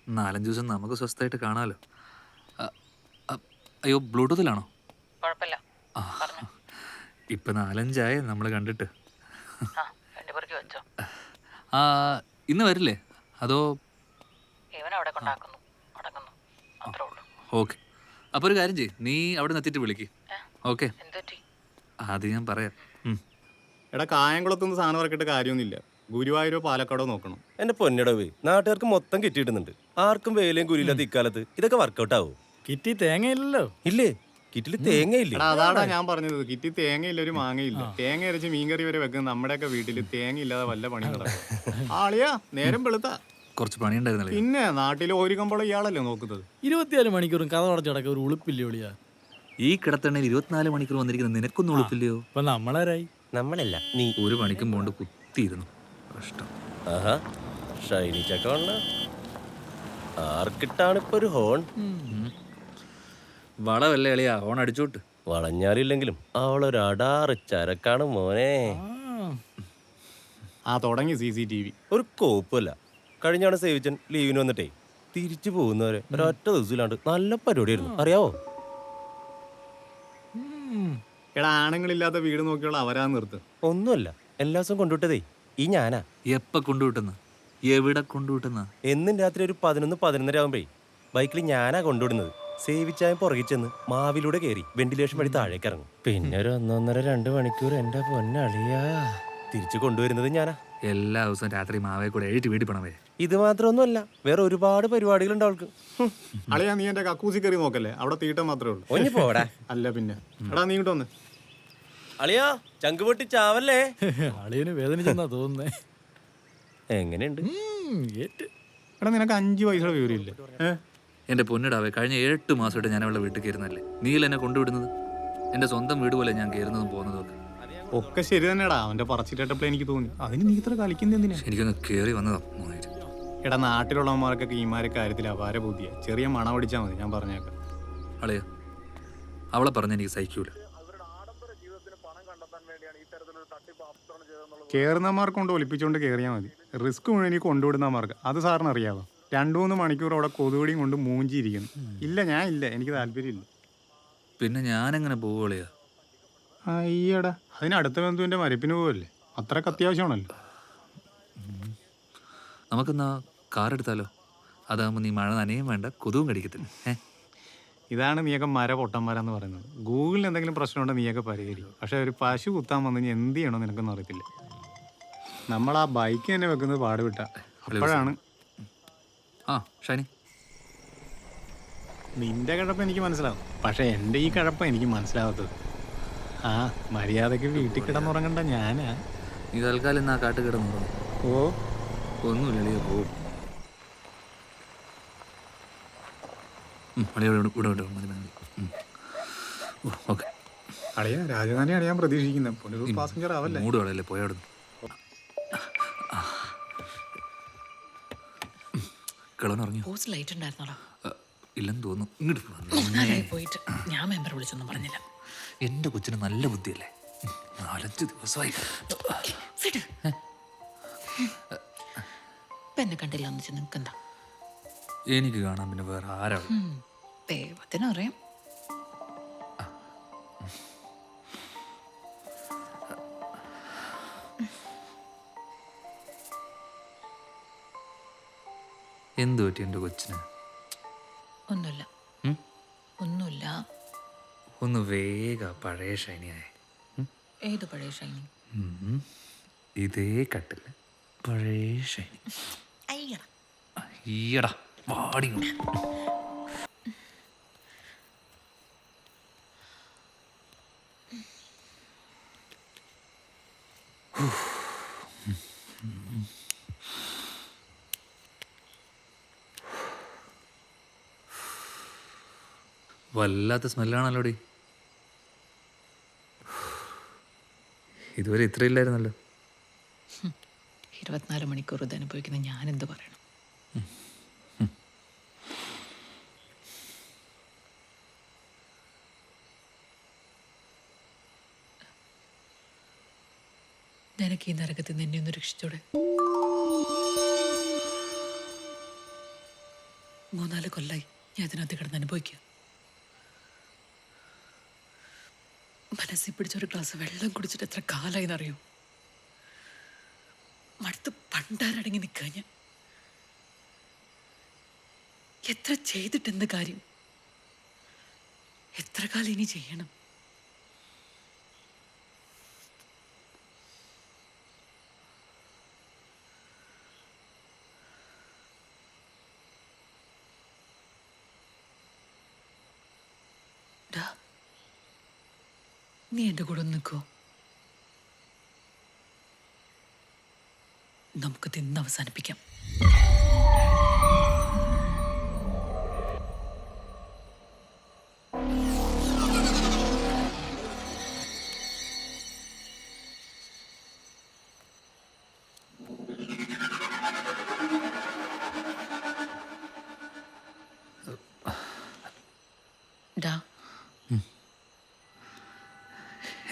4-5 ദിവസം നമുക്ക് സ്വസ്ഥമായിട്ട് കാണാമല്ലോ. അയ്യോ, ബ്ലൂടൂത്തിലാണോ? കുഴപ്പമില്ല. ആ, ഇപ്പം 4-5 നമ്മൾ കണ്ടിട്ട്. വെച്ചോ. ആ, ഇന്ന് വരില്ലേ അതോ? ഇവൻ അവിടെ കൊണ്ടാക്കുന്നു അടങ്ങുന്നു, അത്രേ ഉള്ളൂ. ഓക്കെ, അപ്പോൾ ഒരു കാര്യം ചെയ്യ്, നീ അവിടെ നിന്ന് എത്തിയിട്ട് വിളിക്ക്. ഓക്കെ, എന്തുപറ്റി? അത് ഞാൻ പറയാം. എടാ, കായംകുളത്തുനിന്ന് സാധനം ഇറക്കിയിട്ട് കാര്യമൊന്നുമില്ല. ഗുരുവായൂരോ പാലക്കാടോ നോക്കണം. എന്റെ പൊന്നിടവേ, നാട്ടുകാർക്ക് മൊത്തം കിട്ടിയിടുന്നുണ്ട്. ആർക്കും വേലയും കുലിയില്ലാത്ത ഇക്കാലത്ത് ഇതൊക്കെ വർക്കൗട്ട് ആവും? കിറ്റി തേങ്ങയില്ലല്ലോ. ഇല്ലേ, കിറ്റില് തേങ്ങയില്ലേ? എടാ, അതാടാ ഞാൻ പറഞ്ഞത്. കിറ്റി തേങ്ങയില്ല, ഒരു മാങ്ങയില്ല. തേങ്ങ അരച്ച് മീൻകറി വരെ വെക്കുന്ന നമ്മുടെയൊക്കെ വീട്ടിൽ തേങ്ങ ഇല്ലാതെ വല്ല പണി നടക്കും. ആളിയാ നേരം വെളുത്താ കുറച്ച് പണിയുണ്ടായിരുന്നല്ലേ. പിന്നെ നാട്ടിൽ ഓരി കമ്പോളം ഇയാളല്ലേ നോക്കുന്നത്. 24 മണിക്കൂറും കഥ അടച്ചടക്ക ഒരു ഉളുപ്പില്ലേ ഒളിയാ. ഈ കിടത്തണ്ണയിൽ 24 മണിക്കൂർ വന്നിരിക്കുന്ന നിനക്കൊന്നും ഉളുപ്പില്ലയോ? ഇപ്പൊ നമ്മളാരായി? നമ്മളല്ല, നീ. ഒരു പണിക്കും പോണ്ട് കുത്തിയിരുന്നു. കഷ്ടം. ആഹാ, ഷൈനി ചക്കവണ്ണ. ആർക്കിട്ടാണ് ഇപ്പൊ ഒരു ഹോൺ? വളവല്ലേ എളിയാ, ഓൺ അടിച്ചോട്ട്. വളഞ്ഞാലില്ലെങ്കിലും അവളൊരു അടാറ് ചരക്കാണ് മോനെ. തുടങ്ങി CCTV. ഒരു കോപ്പല്ല. കഴിഞ്ഞാണ് സേവിച്ചൻ ലീവിന് വന്നിട്ടേ തിരിച്ചു പോകുന്നവരെ ഒരൊറ്റ ദിവസമില്ലാണ്ട് നല്ല പരിപാടിയായിരുന്നു, അറിയാവോ? എടാ, ആണുങ്ങളില്ലാത്ത വീട് നോക്കിയുള്ള അവരാ നിർത്ത്. ഒന്നുമല്ല, എല്ലാ ദിവസവും കൊണ്ടുവിട്ടതേ ഈ ഞാനാ. എപ്പ കൊണ്ടുവിട്ടുന്ന, എവിടെ കൊണ്ടുവിട്ടുന്ന? എന്നും രാത്രി ഒരു 11-11:30 ആവുമ്പേ ബൈക്കിൽ ഞാനാ കൊണ്ടുവിടുന്നത്. സേവിച്ചായ പുറകിൽ ചെന്ന് മാവിലൂടെ കയറി വെന്റിലേഷൻ വഴി താഴേക്ക് ഇറങ്ങും. പിന്നെ ഒരു 1-1.5-2 മണിക്കൂർ എന്റെ പൊന്നളിയാ തിരിച്ചു കൊണ്ടുവരുന്നത് ഞാനാ. എല്ലാ ദിവസവും രാത്രി മാവേ കൂടെ എഴുതി വീട്ടിൽ പണവേ. ഇത് മാത്രമൊന്നുമല്ല, വേറെ ഒരുപാട് പരിപാടികളുണ്ട് അവൾക്ക്. അളിയാ, നീ എന്റെ കക്കൂസി കയറി നോക്കല്ലേ, അവിടെ തീട്ടം മാത്രമേ ഉള്ളൂ. ഒഞ്ഞു പോടാ. അല്ല പിന്നെ. എടാ, നീ ഇങ്ങോട്ട് വന്ന്. അളിയാ, ചങ്ക് പൊട്ടി ചാവല്ലേ? അളിയന് വേദനിച്ചെന്നാ തോന്നുന്നേ. എങ്ങനെയുണ്ട്? എടാ, നിനക്ക് 5 പൈസയുടെ വിവരമില്ലേ? എൻ്റെ പൊന്നിടാവേ, കഴിഞ്ഞ 8 മാസമായിട്ട് ഞാൻ അവളുടെ വീട്ടിൽ കയറുന്നല്ലേ. നീല എന്നെ കൊണ്ടുവിടുന്നത്. എൻ്റെ സ്വന്തം വീട് പോലെ ഞാൻ കയറുന്നതും പോകുന്നതും ഒക്കെ. ഒക്കെ ശരി തന്നെടാ. അവന്റെ പറച്ചിട്ടപ്പോൾ എനിക്ക് തോന്നി, അതിന് നീ ഇത്ര കളിക്കുന്നത് എന്തിനാ? എനിക്കൊന്ന് കയറി വന്നതാ. എടാ, നാട്ടിലുള്ളവന്മാർക്കൊക്കെ ഈമാരെ കാര്യത്തിൽ അപാര ബുദ്ധിയാ. ചെറിയ മണം അടിച്ചാൽ മതി, ഞാൻ പറഞ്ഞേക്കാം. അളയോ, അവളെ പറഞ്ഞ എനിക്ക് സഹിക്കൂല. കയറുന്നമാർക്ക് കൊണ്ട് ഒലിപ്പിച്ചുകൊണ്ട് കയറിയാൽ മതി. റിസ്ക് മുഴുവൻ എനിക്ക് കൊണ്ടുവിടുന്നമാർക്ക്. അത് സാറിന് അറിയാവോ? 2-3 മണിക്കൂർ അവിടെ കൊതുകടിയും കൊണ്ട് മൂഞ്ചിയിരിക്കുന്നു. ഇല്ല, ഞാൻ ഇല്ല, എനിക്ക് താല്പര്യമില്ല. പിന്നെ ഞാനെങ്ങനെ പോവുകയാ? അയ്യടാ, അതിന് അടുത്ത ബന്ധുവിൻ്റെ മരപ്പിന് പോവല്ലേ, അത്രക്ക് അത്യാവശ്യമാണല്ലോ. നമുക്കെന്നാ കാർ എടുത്താലോ? അതാകുമ്പോൾ നീ മഴ നനയും വേണ്ട, കൊതുവും കടിക്കത്തില്ല. ഇതാണ് നീയൊക്കെ പൊട്ടന്മാരെന്ന് പറയുന്നത്. ഗൂഗിളിൽ എന്തെങ്കിലും പ്രശ്നമുണ്ടോ നീയൊക്കെ പരിഹരിക്കും. പക്ഷെ ഒരു പശു കുത്താൻ വന്നു കഴിഞ്ഞാൽ എന്ത് ചെയ്യണോ നിനക്കൊന്നും അറിയത്തില്ല. നമ്മൾ ആ ബൈക്ക് തന്നെ വെക്കുന്നത് പാടുവിട്ട. അപ്പോഴാണ് ഷൈനി, നിന്റെ കിഴപ്പം എനിക്ക് മനസ്സിലാവും, പക്ഷെ എൻ്റെ ഈ കിഴപ്പം എനിക്ക് മനസ്സിലാവാത്തത്. മര്യാദക്ക് വീട്ടിൽ കിടന്നുറങ്ങണ്ട ഞാനാ. നീ തൽക്കാലം എന്നാ കാട്ട് കിടന്നുറങ്ങും. ഒന്നുമില്ല, പോവും. ഓക്കെ. അളിയാ, രാജധാനിയാണ് ഞാൻ പ്രതീക്ഷിക്കുന്നത്. പാസഞ്ചർ ആവല്ലേ? മൂട് കളയല്ലേ, പോയാടുന്നു. ഇല്ലെന്ന് തോന്നുന്നു. ഇങ്ങോട്ട് പോയിട്ട് ഞാൻ മെമ്പർ വിളിച്ചൊന്നും പറഞ്ഞില്ല. എൻ്റെ കൊച്ചിന് നല്ല ബുദ്ധിയല്ലേ. 4-5 ദിവസമായി. എന്നെ കണ്ടില്ല എന്ന് വെച്ചാൽ നിങ്ങൾക്ക് എന്താ? എനിക്ക് കാണാൻ പിന്നെ വേറെ ആരാണ്? ദൈവത്തിനറിയാം. എന്ത് പറ്റി എൻ്റെ കൊച്ചിന്? ഒന്നുമില്ല, ഒന്നുമില്ല. ഒന്ന് വേഗ പഴയ ഷൈനിയായ. ഏത് പഴയ ഷൈനി? ഇതേ കട്ടില്ല പഴയ ഷൈനി. അയ്യടാ, വാടി. വല്ലാത്ത സ്മെല്ലാണല്ലോടി. ഇതുവരെ ഇത്രയില്ലായിരുന്നല്ലോ. 24 മണിക്കൂർ ഇത് അനുഭവിക്കുന്ന ഞാൻ എന്ത് പറയണം? നിനക്ക് ഈ നരകത്തിൽ നിന്നെ ഒന്ന് രക്ഷിച്ചൂടെ? 3-4 കൊല്ലായി ഞാൻ ഇതിനകത്ത് കിടന്ന് അനുഭവിക്കുക. മനസ്സിൽ പിടിച്ചൊരു ഗ്ലാസ് വെള്ളം കുടിച്ചിട്ട് എത്ര കാലായി എന്നറിയോ? മടുത്ത് പണ്ടാരടങ്ങി നിൽക്കുക ഞാൻ. എത്ര ചെയ്തിട്ടെന്ത് കാര്യം? എത്ര കാലം ഇനി ചെയ്യണം? ഡാ, നീ എൻ്റെ കൂടെ ഒന്ന് നിൽക്കോ? നമുക്ക് തിന്ന് അവസാനിപ്പിക്കാം. ഡാ,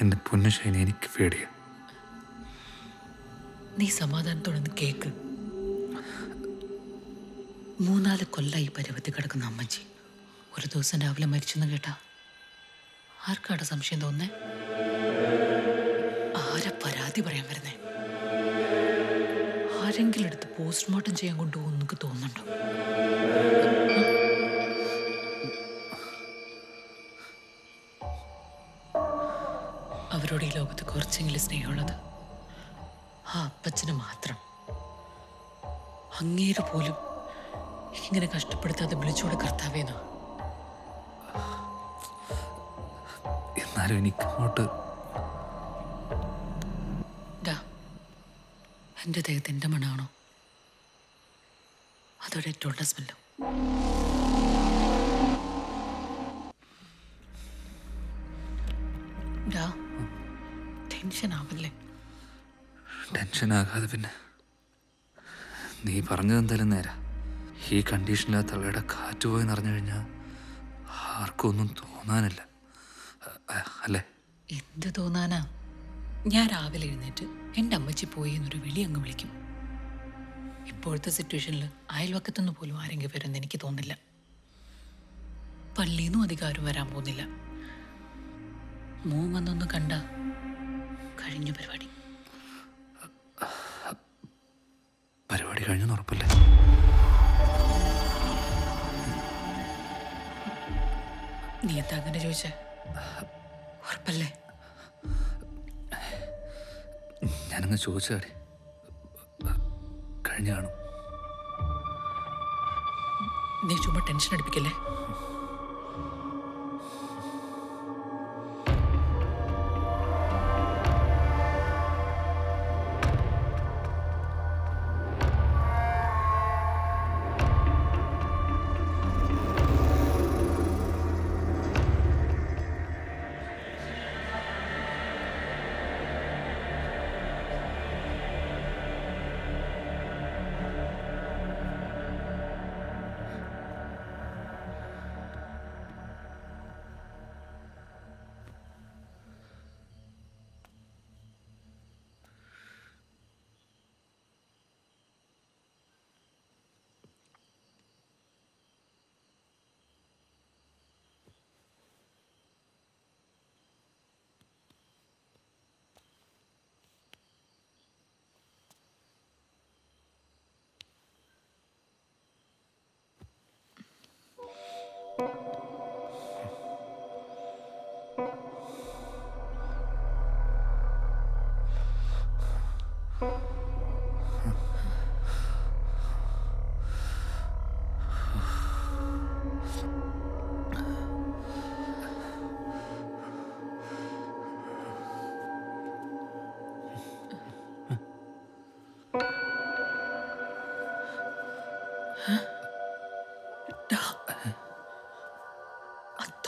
എൻ്റെ പൊന്നു ഷൈനി, എനിക്ക് പേടിയാ. നീ സമാധാനത്തോടെ ഒന്ന് കേക്ക്. 3-4 കൊല്ലായി പരുവത്തിൽ കിടക്കുന്ന അമ്മച്ചി ഒരു ദിവസം രാവിലെ മരിച്ചെന്ന് കേട്ടാ ആർക്കാടെ സംശയം തോന്നേ? ആരെ പരാതി പറയാൻ വരുന്നേ? ആരെങ്കിലും എടുത്ത് പോസ്റ്റ്മോർട്ടം ചെയ്യാൻ കൊണ്ടുപോകും എന്നൊക്കെ തോന്നുന്നുണ്ടോ? അവരോട് ഈ ലോകത്ത് കുറച്ചെങ്കിലും സ്നേഹമുള്ളത് ആ അപ്പച്ചന് മാത്രം. അങ്ങേര് പോലും ഇങ്ങനെ കഷ്ടപ്പെടുത്താതെ വിളിച്ചോട് കർത്താവേന്നാ. എന്നാലും എനിക്ക് അങ്ങോട്ട് ഡാ, എൻ്റെ ദേഹത്ത് എൻ്റെ മണമാണോ അതോ ഡെറ്റോളുടെ സ്മെല്ലോ? ഡാ, ടെൻഷൻ ആവല്ലേ? ടെൻഷനാകാതെ പിന്നെ. നീ പറഞ്ഞതെന്തായാലും നേരാ. ഈ കണ്ടീഷനിൽ ആ തള്ളയുടെ കാറ്റ് പോയി നിറഞ്ഞു കഴിഞ്ഞാൽ ആർക്കും ഒന്നും തോന്നാനില്ല, അല്ലേ? എന്ത് തോന്നാനാ? ഞാൻ രാവിലെ എഴുന്നേറ്റ് എൻ്റെ അമ്മച്ചി പോയി എന്നൊരു വിളി അങ്ങ് വിളിക്കും. ഇപ്പോഴത്തെ സിറ്റുവേഷനിൽ അയൽവക്കത്തുനിന്ന് പോലും ആരെങ്കിലും വരുമെന്ന് എനിക്ക് തോന്നില്ല. പള്ളിയിൽ നിന്നും അധികാരം വരാൻ പോകുന്നില്ല. മോൻ വന്നൊന്ന് കണ്ട കഴിഞ്ഞു പരിപാടി. പരിപാടി കഴിഞ്ഞെന്ന് ഉറപ്പല്ലേ? നീ എന്താ അങ്ങനെ ചോദിച്ചേ? ഉറപ്പല്ലേ? ഞാനങ്ങ് ചോദിച്ചാടി. കഴിഞ്ഞു കാണും. നീ ചുമ്മാ ടെൻഷൻ അടിപ്പിക്കല്ലേ?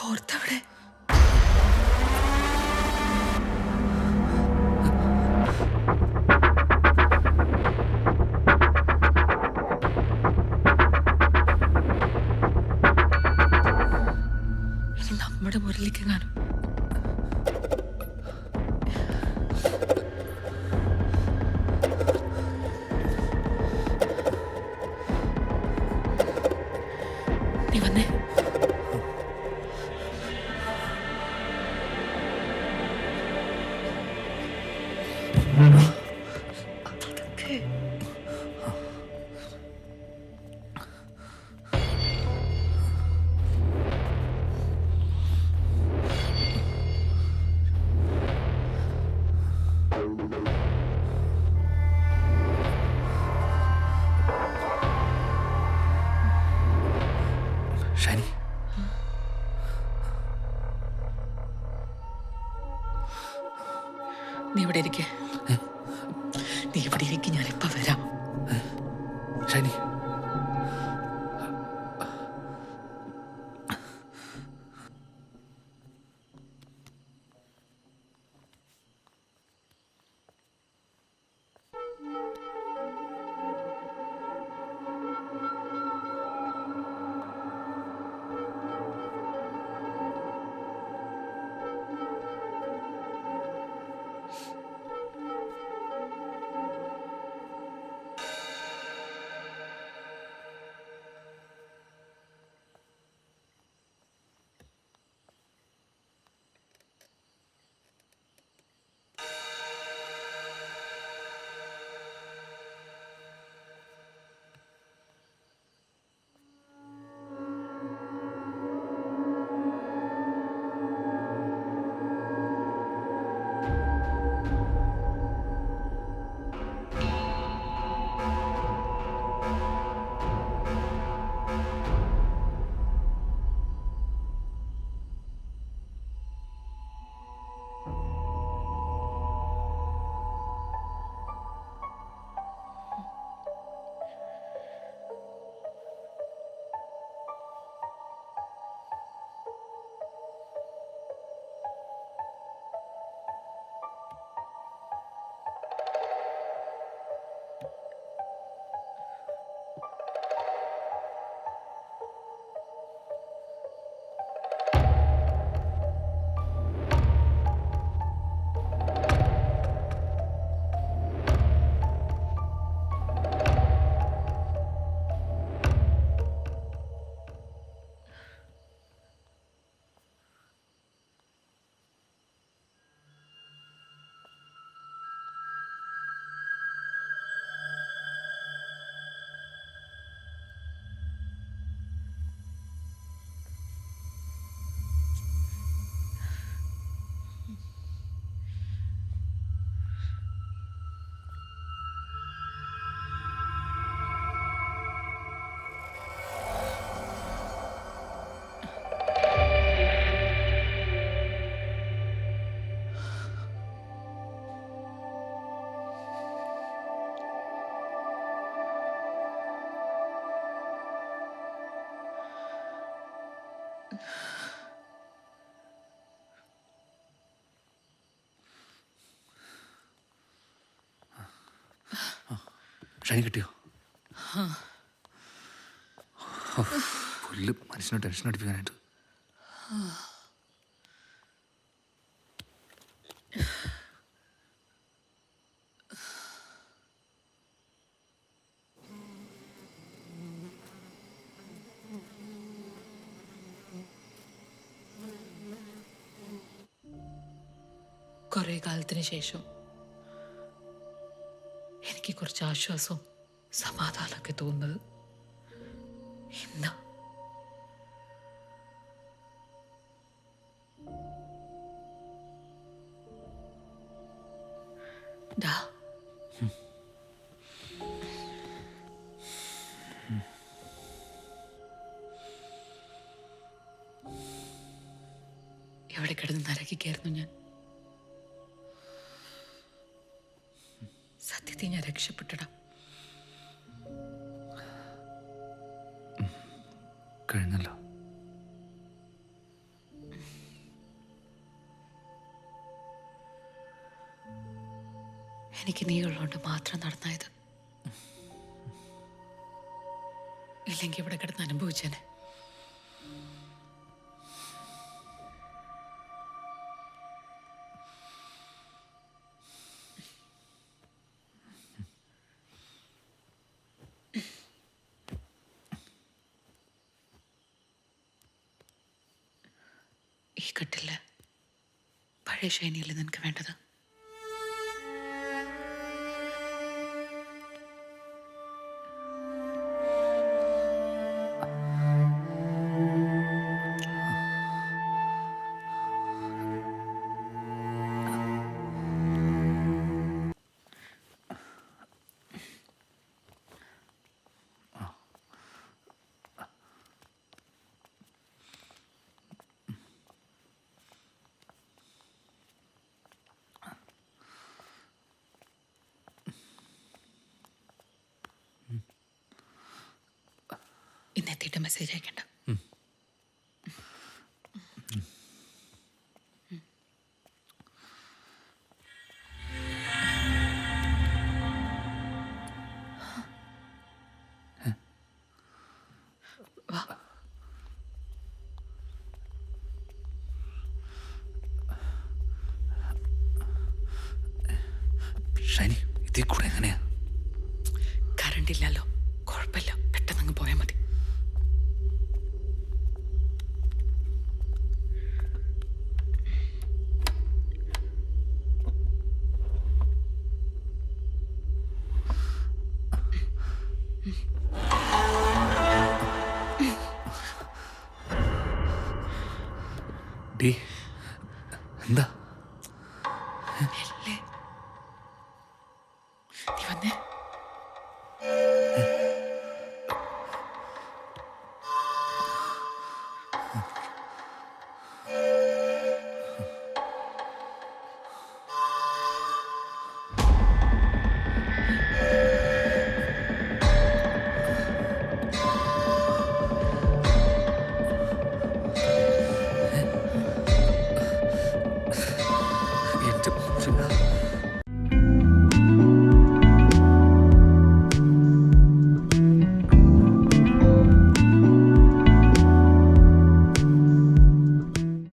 തോർത്തവിടെ ഇനി നമ്മുടെ മുരളിക്ക് കാണും. നീ വന്നേ. ഷാനി, നീ ഇവിടെ ഇരിക്കേ. നീ ഇവിടെ ഇരിക്കും, ഞാനിപ്പോ വരാം. ഷാനി, ഷാനി കിട്ടിയോ? പുല്ല് മനുഷ്യനെ ടെൻഷൻ അടിപ്പിക്കാനായിട്ട്. കുറേ കാലത്തിന് ശേഷം എനിക്ക് കുറച്ച് ആശ്വാസവും സമാധാനമൊക്കെ തോന്നുന്നത് എന്താ? ഡാ, എവിടെ കിടന്ന് നരകിക്കായിരുന്നു ഞാൻ. സത്യത്തിൽ ഞാൻ രക്ഷപ്പെട്ടടാ. കഴിഞ്ഞല്ലോ. എനിക്ക് നീ ഉള്ളതുകൊണ്ട് മാത്രം നടന്നായത്. ഇല്ലെങ്കിൽ ഇവിടെ കിടന്ന് അനുഭവിച്ചേനെ. കിട്ടില്ല. പഴയ ഷൈനിയല്ലേ നിനക്ക് വേണ്ടത്? ഇന്നെത്തിയിട്ട് മെസ്സേജ് അയക്കണ്ട. ഷൈനി, ഇതിൽ കൂടെ എങ്ങനെയാ? കറണ്ട് ഇല്ലല്ലോ, കുഴപ്പമില്ല, പെട്ടെന്ന് അങ്ങ് പോയാൽ മതി. ഡി എന്താ?